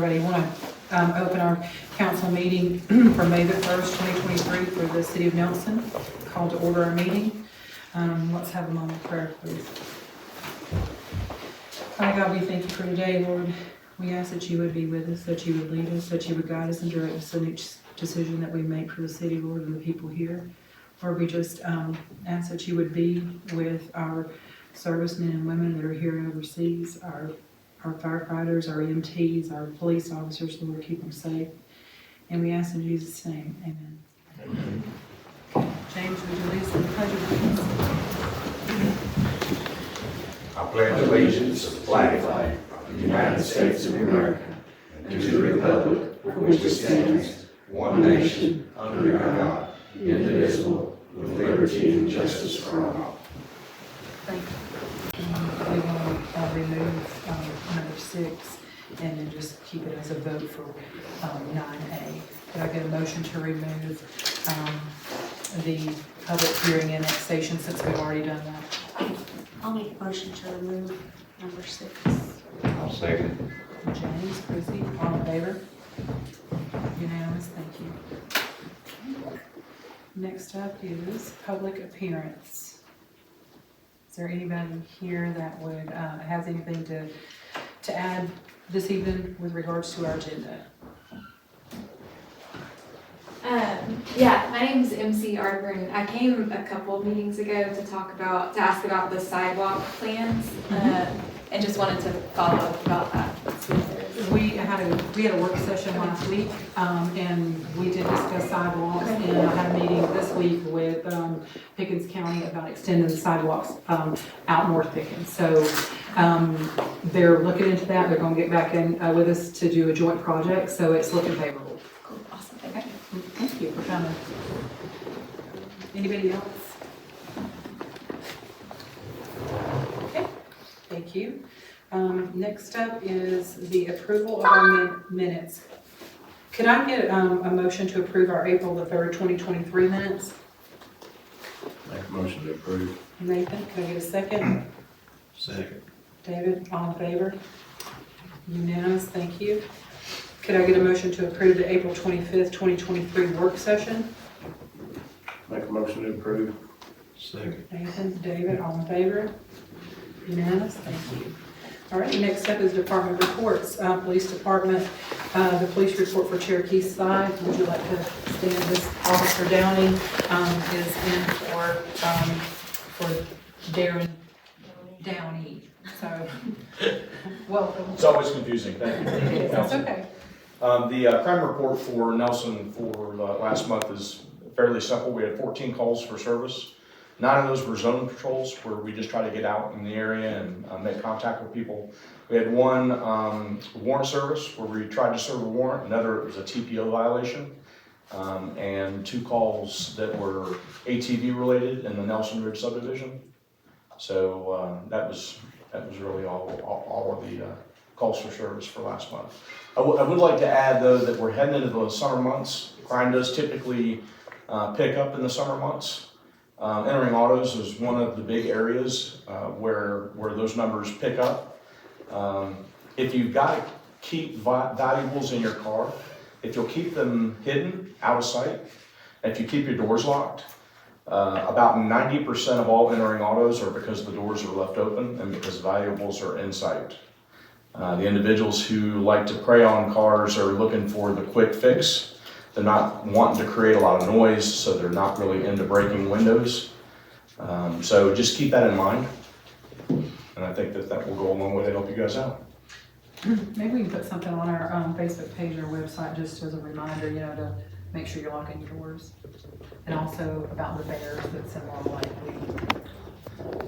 Everybody want to open our council meeting for May the 1st, 2023 for the city of Nelson. Call to order our meeting. Let's have a moment of prayer, please. Father God, we thank you for today, Lord. We ask that you would be with us, that you would lead us, that you would guide us and direct us in each decision that we make for the city, Lord, and the people here. Lord, we just ask that you would be with our servicemen and women that are here overseas, our firefighters, our EMTs, our police officers, Lord, keep them safe. And we ask in Jesus' name, amen. Amen. James, would you lead us in the pledge of allegiance? I pledge allegiance to the flag of the United States of America and to the republic for which it stands, one nation, under God, indivisible, with liberty and justice for all. Thank you. We want to remove number 6 and then just keep it as a vote for 9A. Could I get a motion to remove the public hearing annexation since we've already done that? I'll make a motion to remove number 6. I'll second. James, Chrissy, all in favor? Unanimous, thank you. Next up is public appearance. Is there anybody here that would has anything to add this evening with regards to our agenda? Yeah, my name is MC Arthur. I came a couple of meetings ago to ask about the sidewalk plans, and just wanted to follow up about that. We had a work session last week, and we did discuss sidewalks, and I had a meeting this week with Pickens County about extending the sidewalks out North Pickens. So they're looking into that. They're going to get back in with us to do a joint project, so it's looking favorable. Cool, awesome, okay. Thank you for coming. Anybody else? Okay, thank you. Next up is the approval of our minutes. Could I get a motion to approve our April the 3rd, 2023 minutes? Make a motion to approve. Nathan, can I get a second? Second. David, all in favor? Unanimous, thank you. Could I get a motion to approve the April 25th, 2023 work session? Make a motion to approve. Second. Nathan, David, all in favor? Unanimous, thank you. All right, next up is department reports. Police department, the police report for Cherokee side. Would you like to stand? This Officer Downey is in for Darrin Downey. So, welcome. It's always confusing, thank you. It's okay. The crime report for Nelson for last month is fairly simple. We had 14 calls for service. 9 of those were zone patrols where we just try to get out in the area and make contact with people. We had 1 warrant service where we tried to serve a warrant. Another was a TPO violation. And 2 calls that were ATV related in the Nelson Ridge subdivision. So that was really all of the calls for service for last month. I would like to add though that we're heading into the summer months. Crime does typically pick up in the summer months. Entering autos is one of the big areas where those numbers pick up. If you've got to keep valuables in your car, if you'll keep them hidden, out of sight, and if you keep your doors locked, about 90% of all entering autos are because the doors are left open and because valuables are in sight. The individuals who like to prey on cars are looking for the quick fix. They're not wanting to create a lot of noise, so they're not really into breaking windows. So just keep that in mind. And I think that will go a long way to help you guys out. Maybe we can put something on our Facebook page or website just as a reminder, to make sure you're locking your doors. And also about the bears that's in Long Lake.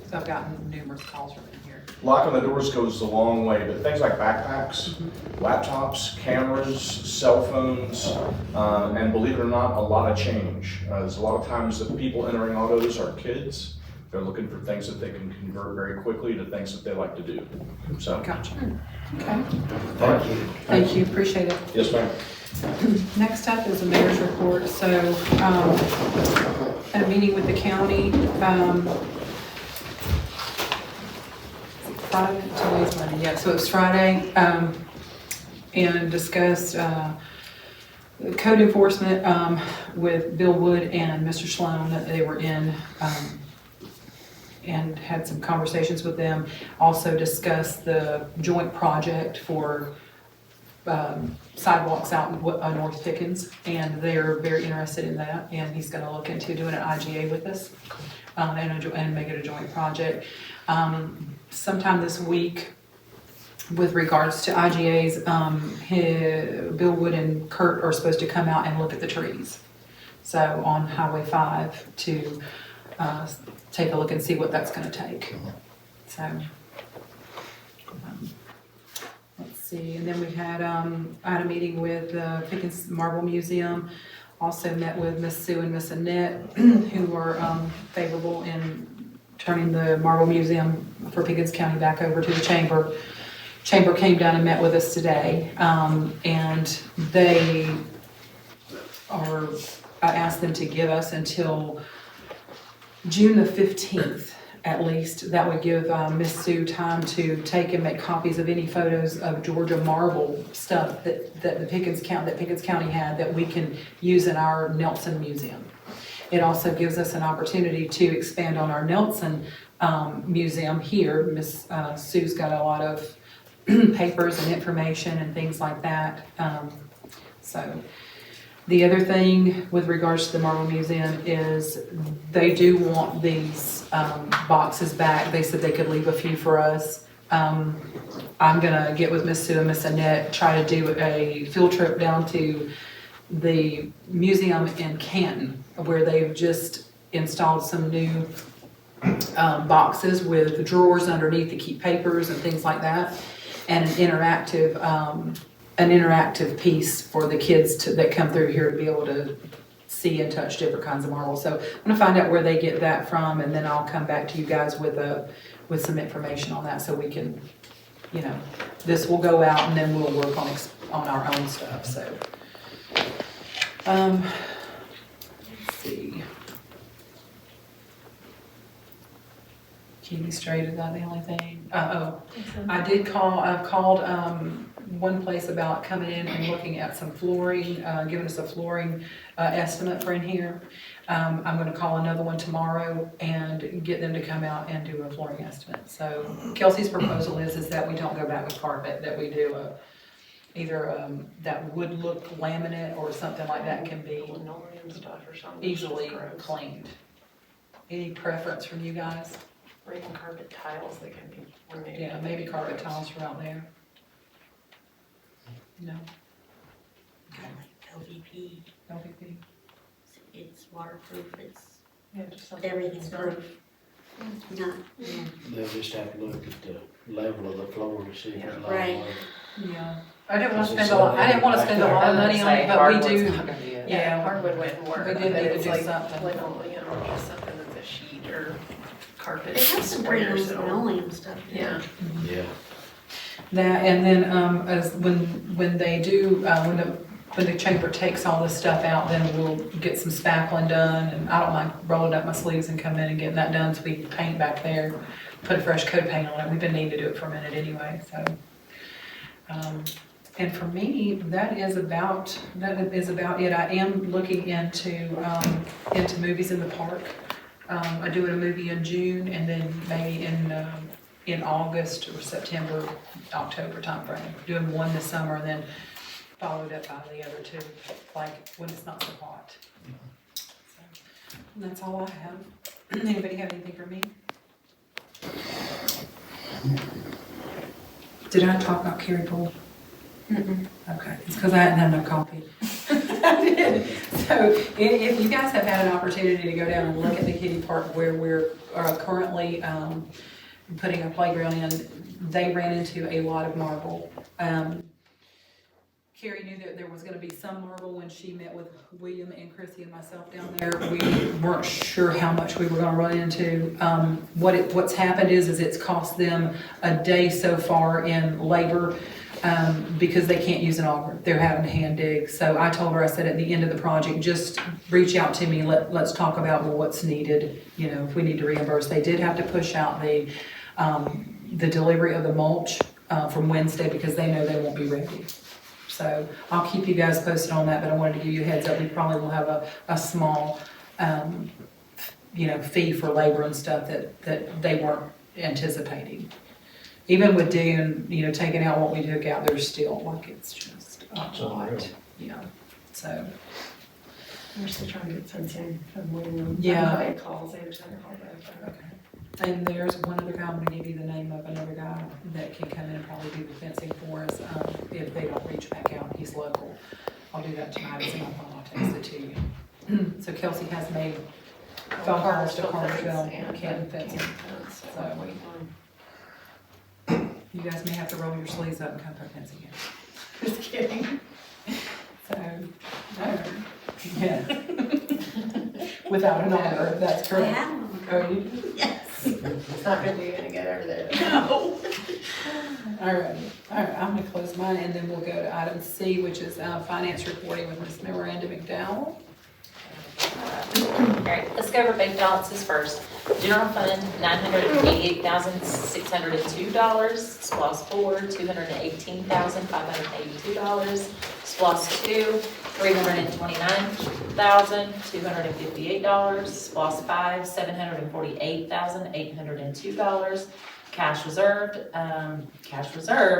So I've gotten numerous calls from in here. Locking the doors goes a long way, but things like backpacks, laptops, cameras, cell phones, and believe it or not, a lot of change. There's a lot of times that people entering autos are kids. They're looking for things that they can convert very quickly to things that they like to do. So. Gotcha. Okay. Thank you. Thank you, appreciate it. Yes, ma'am. Next up is the mayor's report. So, at a meeting with the county, Friday, today's Monday, yeah, so it was Friday. and discussed, code enforcement, with Bill Wood and Mr. Sloan, that they were in, and had some conversations with them. Also discussed the joint project for sidewalks out in North Pickens, and they're very interested in that, and he's gonna look into doing an IGA with us, and make it a joint project. Sometime this week, with regards to IGAs, Bill Wood and Kurt are supposed to come out and look at the trees. So on Highway 5 to take a look and see what that's gonna take. So, let's see, and then we had, I had a meeting with the Pickens Marble Museum. Also met with Miss Sue and Miss Annette, who were favorable in turning the Marble Museum for Pickens County back over to the Chamber. Chamber came down and met with us today, and they are, I asked them to give us until June the 15th, at least. That would give Miss Sue time to take and make copies of any photos of Georgia marble stuff that the Pickens County had that we can use in our Nelson Museum. It also gives us an opportunity to expand on our Nelson Museum here. Miss Sue's got a lot of papers and information and things like that. So the other thing with regards to the Marble Museum is they do want these boxes back. They said they could leave a few for us. I'm gonna get with Miss Sue and Miss Annette, try to do a field trip down to the museum in Canton, where they've just installed some new boxes with drawers underneath to keep papers and things like that, and an interactive piece for the kids that come through here to be able to see and touch different kinds of marble. So I'm gonna find out where they get that from, and then I'll come back to you guys with some information on that, so we can, you know, this will go out and then we'll work on our own stuff. So let's see. Keep me straight, is that the only thing? I've called one place about coming in and looking at some flooring, giving us a flooring estimate for in here. I'm gonna call another one tomorrow and get them to come out and do a flooring estimate. So Kelsey's proposal is that we don't go back with carpet, that we do either that wood look laminate or something like that can be Linoleum stuff or something. easily Gross. cleaned. Any preference from you guys? Or even carpet tiles that can be removed. Yeah, maybe carpet tiles are out there. No, I like LVP, LVP. it's waterproof, it's, Yeah, just something. everything's proof. Not, They'll just have to look at the level of the floor to see if it's Right. level. Yeah, I didn't want to spend a lot of money on it, but we do, yeah, Hardwood wouldn't work. we do but need to it's do like something. Linoleum or just something that's a sheet or carpet. they have some pretty nice square, so- linoleum stuff. Yeah. Yeah. that, and then, as when they do, when the chamber takes all this stuff out, then we'll get some spackling done, and I don't mind rolling up my sleeves and coming in and getting that done, so we can paint back there, put a fresh coat of paint on it. We've been needing to do it for a minute anyway, so. And for me, that is about it. I am looking into movies in the park. I'm doing a movie in June, and then maybe in August or September, October timeframe. Doing one this summer, and then followed up by the other two, like when it's not so hot. So, and that's all I have. Anybody have anything for me? Did I talk about Carrie Pool? Okay, it's because I hadn't had enough coffee. I did. So if you guys have had an opportunity to go down and look at the kiddie park where we're currently putting a playground in, they ran into a lot of marble. Carrie knew that there was gonna be some marble when she met with William and Chrissy and myself down there. We weren't sure how much we were gonna run into. What's happened is it's cost them a day so far in labor, because they can't use an auger. They're having to hand dig. So I told her, I said, at the end of the project, just reach out to me, let's talk about what's needed, you know, if we need to reimburse. They did have to push out the delivery of the mulch from Wednesday because they know they won't be ready. So I'll keep you guys posted on that, but I wanted to give you a heads up. We probably will have a small, fee for labor and stuff that they weren't anticipating. Even with doing, taking out what we took out, there's still, like, it's just a lot, so. We're still trying to get sense in from when Yeah. client calls, they just have to call back. And there's one other guy, I'm gonna give you the name of another guy that can come in and probably do the fencing for us, if they don't reach back out, he's local. I'll do that tonight, it's in my phone, I'll text it to you. So Kelsey has made phone calls to Cartersville and Canton Fencing. So you guys may have to roll your sleeves up and come put fencing in. Just kidding. So, yeah. Without an order, that's I correct. have one. Oh, you do? Yes. It's not gonna do you any good over there. No. All right, I'm gonna close mine, and then we'll go to item C, which is finance reporting with Ms. Miranda McDowell. All right, let's go over bank balances first. General fund, $988,602. SPOS 4, $218,582. SPOS 2, $329,258. SPOS 5, $748,802. Cash reserve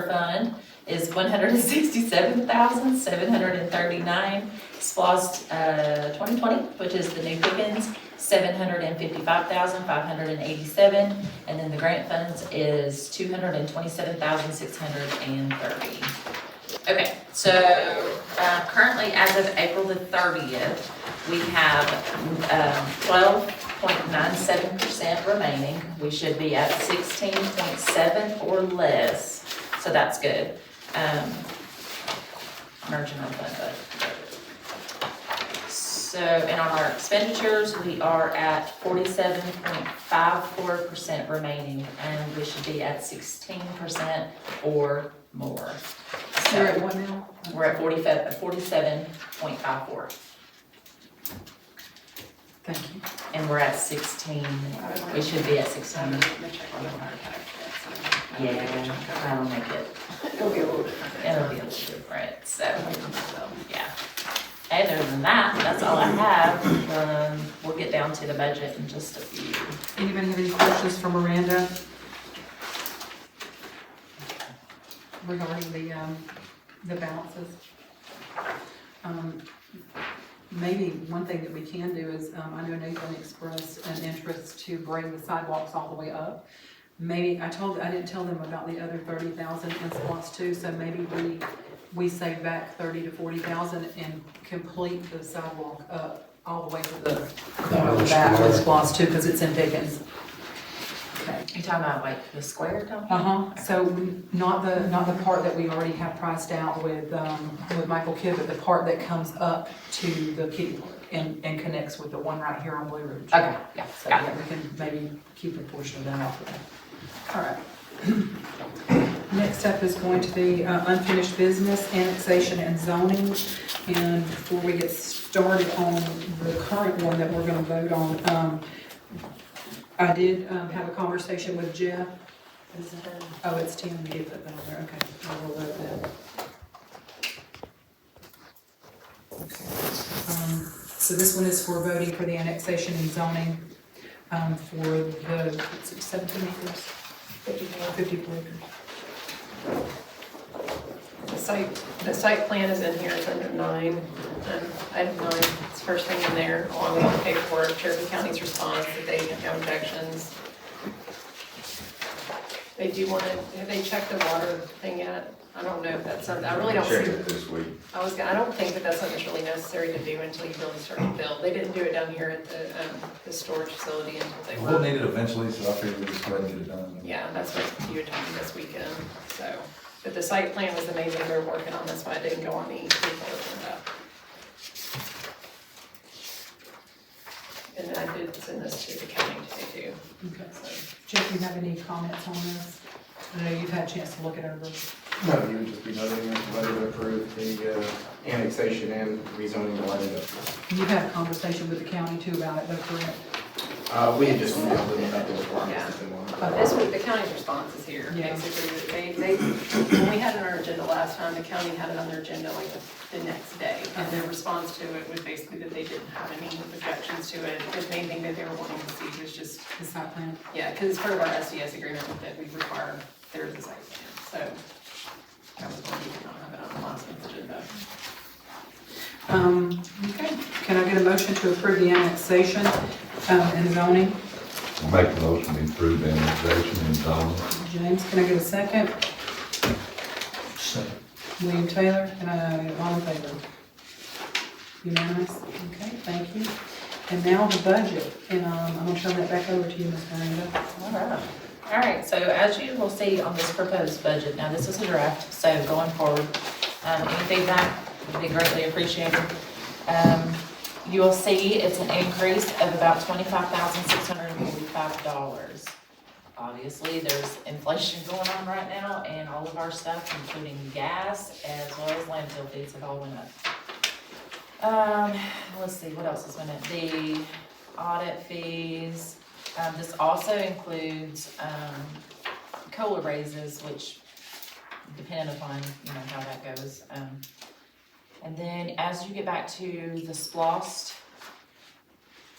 fund is $167,739. SPOS 2020, which is the new Pickens, $755,587, and then the grant funds is $227,630. Okay, so currently, as of April the 30th, we have 12.97% remaining. We should be at 16.7 or less, so that's good. Merging our fund budget. So, and on our expenditures, we are at 47.54% remaining, and we should be at 16% or more. So you're at what now? We're at 47.54, Thank you. and we're at 16, we should be at 16. Yeah, that'll make it, It'll be a little different. it'll be a little different, so, yeah. Other than that, that's all I have. We'll get down to the budget in just a few. Anybody have any questions for Miranda? Regarding the balances? Maybe one thing that we can do is, I know Nathan expressed an interest to bring the sidewalks all the way up. Maybe, I didn't tell them about the other 30,000 in SPOS 2, so maybe we save back 30 to 40,000 and complete the sidewalk up all the way to the back with SPOS 2, because it's in Pickens. Okay. You talking about like the square, Tom? So not the part that we already have priced out with Michael Kidd, but the part that comes up to the kitty park and connects with the one right here on Blue Ridge. Okay, yeah, So got yeah, we can maybe keep a portion of that off of that. All right. Next up is going to be unfinished business, annexation and zoning. And before we get started on the current one that we're gonna vote on, I did have a conversation with Jeff. Oh, it's 10, you did put that on there, okay. I will vote that. Okay. So this one is for voting for the annexation and zoning for the 17 acres? 54 acres. The site plan is in here, it's under 9, item 9, it's first thing in there, along with the paperwork, Cherokee County's response, that they have no objections. They do want to, have they checked the water thing yet? I don't know if that's something, I really don't Check see, it this week. I don't think that that's something that's really necessary to do until you really start to build. They didn't do it down here at the storage facility until they We'll were. need it eventually, so I figured we'd just go ahead and get it done. Yeah, that's what you had told me this weekend, so. But the site plan was the main thing they were working on, that's why it didn't go on the report agenda. And then I did send this to the county today too. Okay. So, Jeff, you have any comments on this? I know you've had a chance to look it over. No, you would just be noting that the letter to approve the annexation and rezoning the letter. You've had a conversation with the county too about it, though, correct? We had just emailed them about the requirements that they want. This week, the county's response is here, Yeah. basically, when we had it on our agenda last time, the county had it on their agenda like the next day. And their response to it was basically that they didn't have any objections to it. The main thing that they were wanting to see was just, The site plan. yeah, because it's part of our SDS agreement that we require there is a site plan, so. That was why we did not have it on the last month's agenda. Okay, can I get a motion to approve the annexation, and zoning? Make a motion to approve the annexation and zoning. James, can I get a second? Second. William Taylor, can I, all in favor? Unanimous? Okay, thank you. And now the budget, and I'm gonna turn that back over to you, Ms. Miranda. All right, so as you will see on this proposed budget, now this is a draft, so going forward, any feedback would be greatly appreciated. You will see it's an increase of about $25,645. Obviously, there's inflation going on right now, and all of our stuff, including gas as well as landfill fees, have all went up. Let's see, what else is in it? The audit fees. This also includes COLA raises, which depend upon, you know, how that goes. And then as you get back to the SPLOST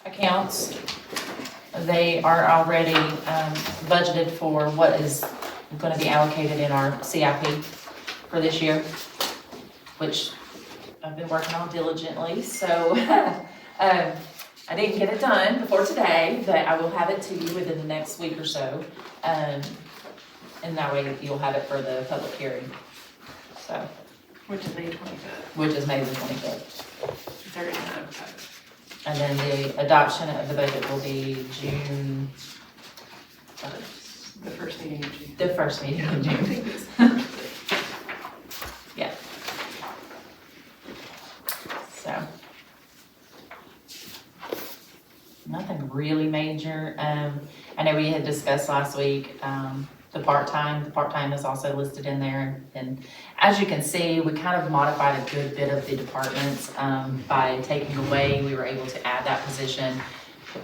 accounts, they are already budgeted for what is going to be allocated in our CIP for this year, which I've been working on diligently. So I didn't get it done before today, but I will have it to you within the next week or so. And that way you'll have it for the public hearing. So, Which is May 25th. which is May the 25th. It's already been advertised. And then the adoption of the budget will be June, The first meeting in June. the first meeting in June. Yeah. So. Nothing really major. I know we had discussed last week, the part-time is also listed in there. And as you can see, we kind of modified a good bit of the departments, by taking away, we were able to add that position,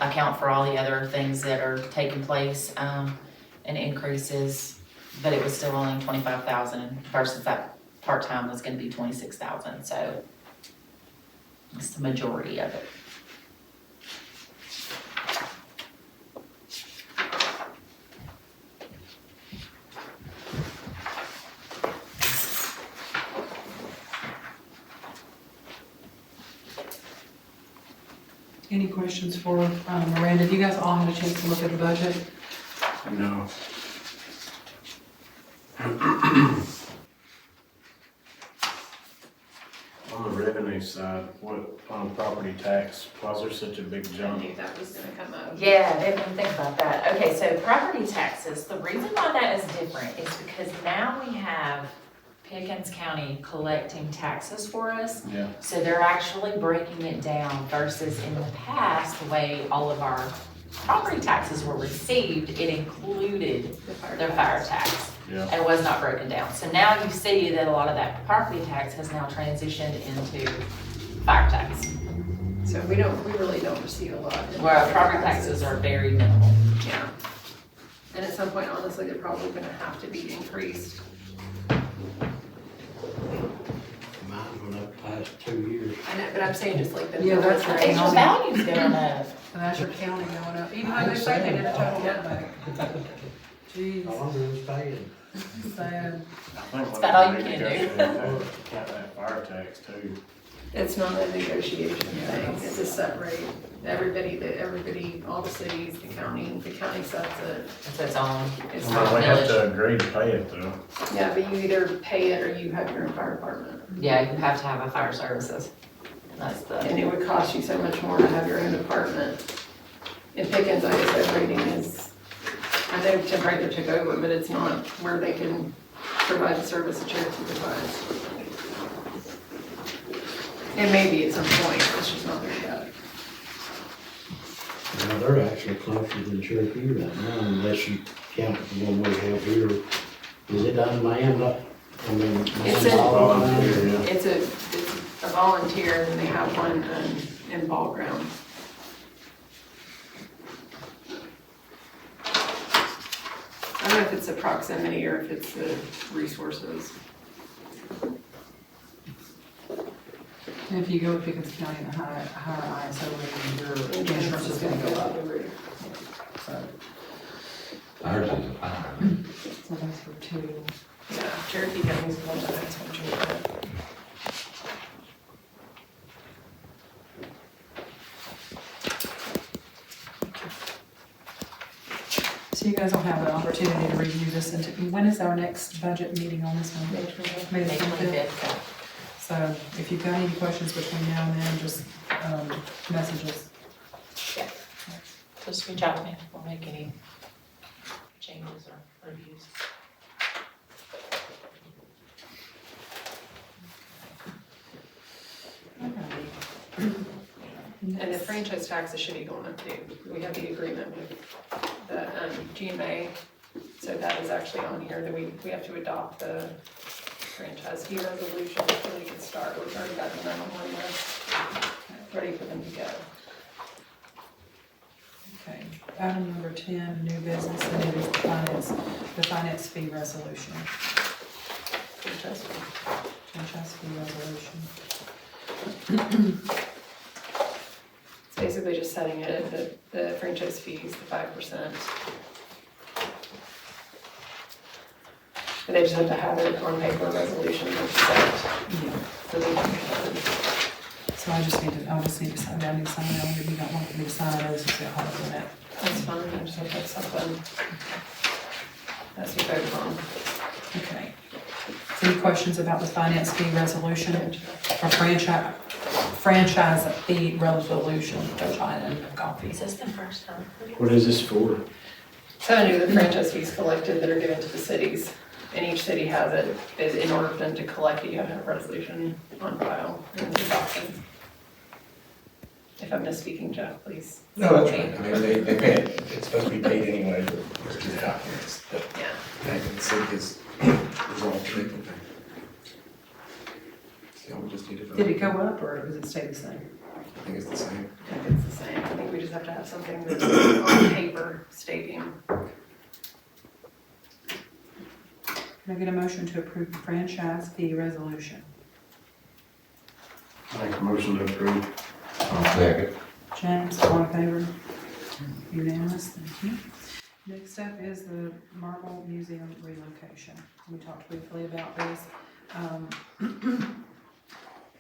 account for all the other things that are taking place, and increases, but it was still only 25,000 versus that part-time was gonna be 26,000, so it's the majority of it. Any questions for Miranda? Have you guys all had a chance to look at the budget? No. On the revenue side, what, on property tax, why is there such a big I jump? knew that was gonna come up. Yeah, I didn't even think about that. Okay, so property taxes, the reason why that is different is because now we have Pickens County collecting taxes for us. Yeah. So they're actually breaking it down versus in the past, the way all of our property taxes were received, it included their fire tax. Yeah. And was not broken down. So now you see that a lot of that property tax has now transitioned into fire tax, So we really don't receive a lot. in where our property taxes are very minimal. Yeah. And at some point, honestly, they're probably gonna have to be increased. Mine went up the last 2 years. I know, but I'm saying just like the. Yeah, that's I right. think the value's going up. And that's your county going up, even though they say they did a total look back. Jeez, All I'm doing is paying. sad. That's about all you can do. Count that fire tax too. It's not a negotiation thing, it's a set rate. Everybody, all the cities, the county sets it. It's its own. It's Well, not, they have to agree to pay it though. yeah, but you either pay it or you have your own fire department. Yeah, you have to have a fire services. That's And the, it would cost you so much more to have your own department. In Pickens, I guess that rating is, I know Tim Ryder took over, but it's not where they can provide the service that Cherokee provides. It may be at some point, it's just not there yet. Now, they're actually closer than Cherokee right now, unless you count the one we have here. Is it unmanned? I mean, It's manned all the time? Volunteer, yeah. It's a volunteer, and they have one in ball ground. don't know if it's the proximity or if it's the resources. And if you go with Pickens County and a higher ISO rating, your insurance is gonna go up. So Ours is a 5. so that's for 2. Yeah, Cherokee County's the one that has one to So you guys will have an opportunity to review this, and when is our next budget meeting on this one? May the May 25th. 25th. So if you've got any questions between now and then, just message us. Just reach out to me, we'll make any changes or reviews. And the franchise tax is should be going up too. We have the agreement with the GMA, so that is actually on here, that we have to adopt the franchise fee resolution so they can start. We've already got the 911 list ready for them to go. Okay, item number 10, new business, and it is the finance fee resolution. Franchise fee. Franchise fee resolution. It's basically just setting it, the franchise fees, the 5%. And they just have to have it on paper resolution that's set. Yeah. So they can, So I'll just need to sign that, I need to sign that, if you don't want me to sign it, I'll just get a hold of that. that's fine, I just hope that's something that's you voted on. Okay. Any questions about the finance fee resolution or franchise fee resolution? They're trying to copy. Is this the first time? What is this for? So I knew the franchise fees collected that are given to the cities, and each city has it, is in order for them to collect it, you have to have a resolution on file and adoption. If I'm misspeaking, Jeff, please. No, that's right. I mean, they pay it. It's supposed to be paid anyway, but it's just documents. But Yeah. I can see is all treatment thing. So we just need to vote. Did it go up or does it stay the same? I think it's the same. I think it's the same, I think we just have to have something that's on paper stating. Can I get a motion to approve the franchise fee resolution? Make a motion to approve. I'll second. James, all in favor? Unanimous, thank you. Next up is the Marble Museum relocation. We talked briefly about this.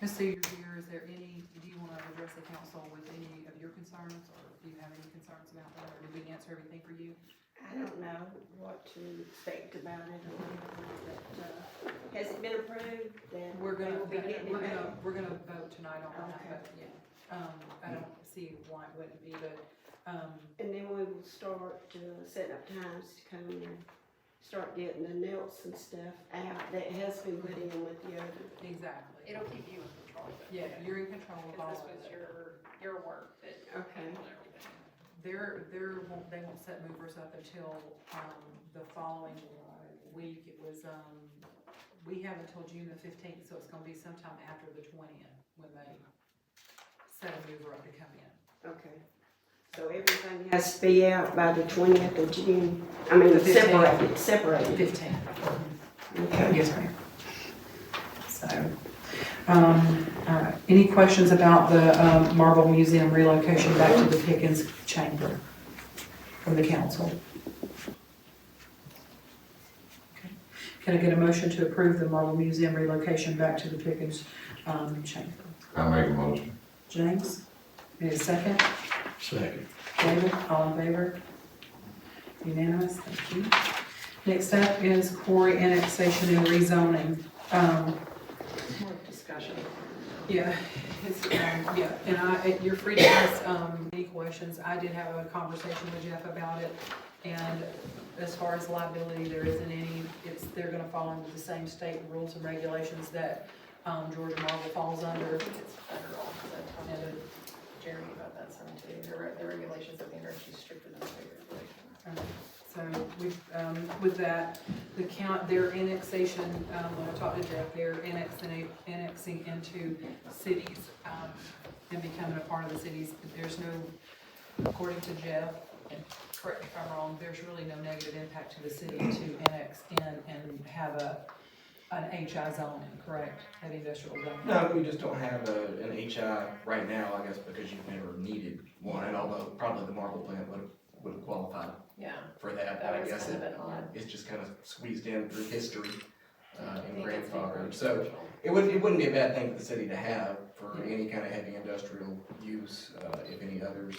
Ms. Sue, you're here, is there any, do you want to address the council with any of your concerns, or do you have any concerns about that, or did we answer everything for you? I don't know what to expect about it, but, has it been approved? Then We're gonna we'll be getting it back. vote tonight on that, but, yeah. I don't see why it wouldn't be, but, And then we will start setting up times to come and start getting the notes and stuff out that has been put in with the other. exactly. It'll keep you in control of it. Yeah, you're in control of all Because of this was it. your work that Okay. handled everything. They won't set movers up until, the following week. It was, we have until June the 15th, so it's gonna be sometime after the 20th when they set a mover up to come in. Okay. So everything has to be out by the 20th of June. I mean, The 15th. separated. 15th. Okay. Yes, ma'am. So, all right. Any questions about the, Marble Museum relocation back to the Pickens Chamber from the council? Okay. Can I get a motion to approve the Marble Museum relocation back to the Pickens, Chamber? I'll make a motion. James, need a second? Second. David, all in favor? Unanimous, thank you. Next up is Quarry annexation and rezoning. More discussion. Yeah, and you're free to ask, any questions. I did have a conversation with Jeff about it, and as far as liability, there isn't any. They're gonna fall under the same state rules and regulations that, Georgia Marble falls under. I think it's federal, because I talked to Jeremy about that some too. The regulations that they are actually stricter than state regulations. So with that, their annexation, when I talked to Jeff, they're annexing into cities, and becoming a part of the cities. There's no, according to Jeff, and correct me if I'm wrong, there's really no negative impact to the city to annex in and have an HI zoning, correct? Heavy industrial zoning? No, we just don't have an HI right now, I guess, because you've never needed one, and although probably the marble plant would have qualified Yeah, for that, but that I was guess kind of an odd. it's just kind of squeezed in through history, I and think it's been grandfathered, pretty so special. it wouldn't be a bad thing for the city to have for any kind of heavy industrial use, if any others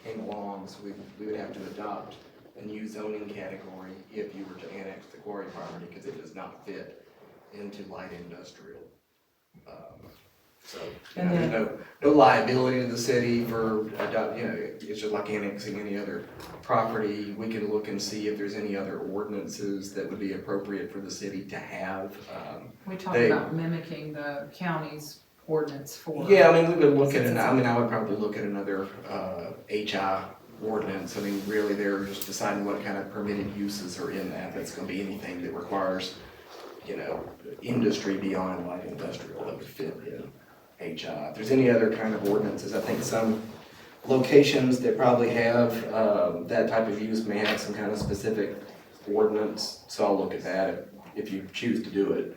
came along, so we would have to adopt a new zoning category if you were to annex the Quarry property, because it does not fit into light industrial. So, you know, there's no liability to the city for it's just like annexing any other property. We can look and see if there's any other ordinances that would be appropriate for the city to have. We talked about mimicking the county's ordinance for. Yeah, I mean, we would look at I would probably look at another, HI ordinance. I mean, really, they're just deciding what kind of permitted uses are in that. That's gonna be anything that requires, industry beyond light industrial that would fit in HI. If there's any other kind of ordinances, I think some locations that probably have, that type of use may have some kind of specific ordinance. So I'll look at that if you choose to do it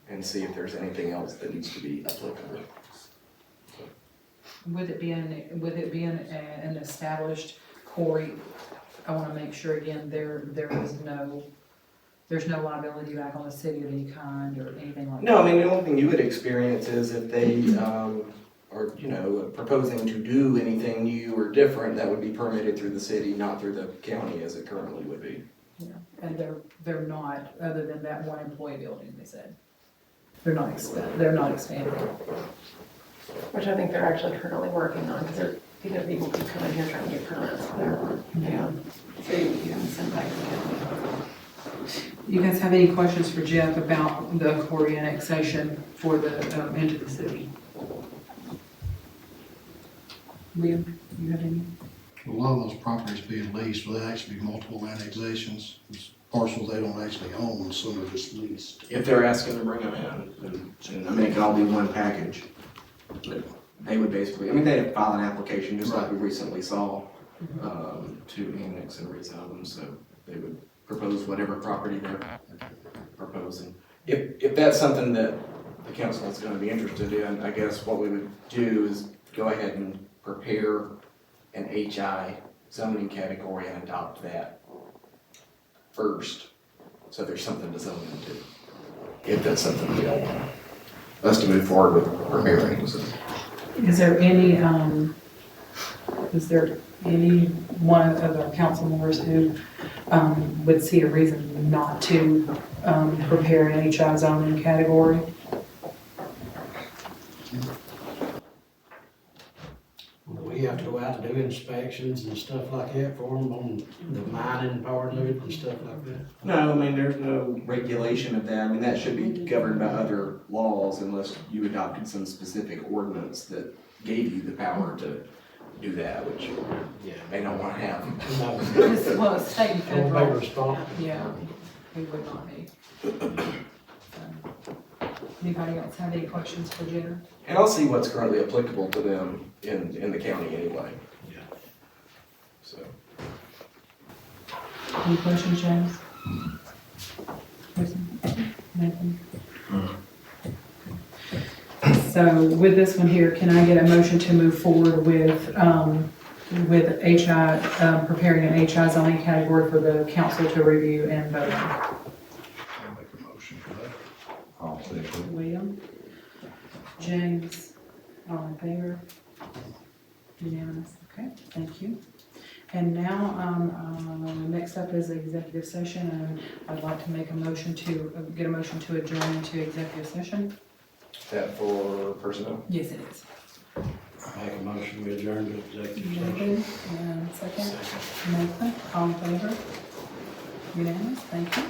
and see if there's anything else that needs to be applicable. With it being an established quarry, I wanna make sure again, there's no liability back on the city of any kind or anything like that. No, I mean, the only thing you would experience is if they, are, proposing to do anything new or different, that would be permitted through the city, not through the county as it currently would be. Yeah, and they're not, other than that one employee building, they said. They're not expanding. Which I think they're actually currently working on, because people keep coming here trying to get permits, whatever. Yeah. So you can send back to the county. You guys have any questions for Jeff about the quarry annexation for the, into the city? Liam, you have any? A lot of those properties being leased, will actually be multiple annexations. It's parcels they don't actually own, some are just leased. If they're asking to bring them in, and it can all be one package. But they would basically, they file an application, just like we recently saw, to annex and rezone them, so they would propose whatever property they're proposing. If that's something that the council is gonna be interested in, I guess what we would do is go ahead and prepare an HI zoning category and adopt that first, so there's something to zone into. If that's something we all want us to move forward with preparing, so. Is there any one of our council members who, would see a reason not to, prepare an HI zoning category? We have to go out to do inspections and stuff like that for them on the mining part of it and stuff like that. No, there's no regulation of that. That should be governed by other laws unless you adopted some specific ordinance that gave you the power to do that, which they don't want to have. Well, it's state and Don't be federal. responsible. Yeah, we would not be. So, anybody else have any questions for Jenna? And I'll see what's currently applicable to them in the county anyway. Yeah. So. Any questions, James? Nathan? So with this one here, can I get a motion to move forward with HI, preparing an HI zoning category for the council to review and vote on? I'll make a motion for that. I'll second. William? James? All in favor? Unanimous, okay, thank you. And now, next up is executive session, and I'd like to make a motion to, get a motion to adjourn into executive session. Is that for personnel? Yes, it is. Make a motion, we adjourn to executive session. Nathan, and second. Nathan, all in favor? Unanimous, thank you.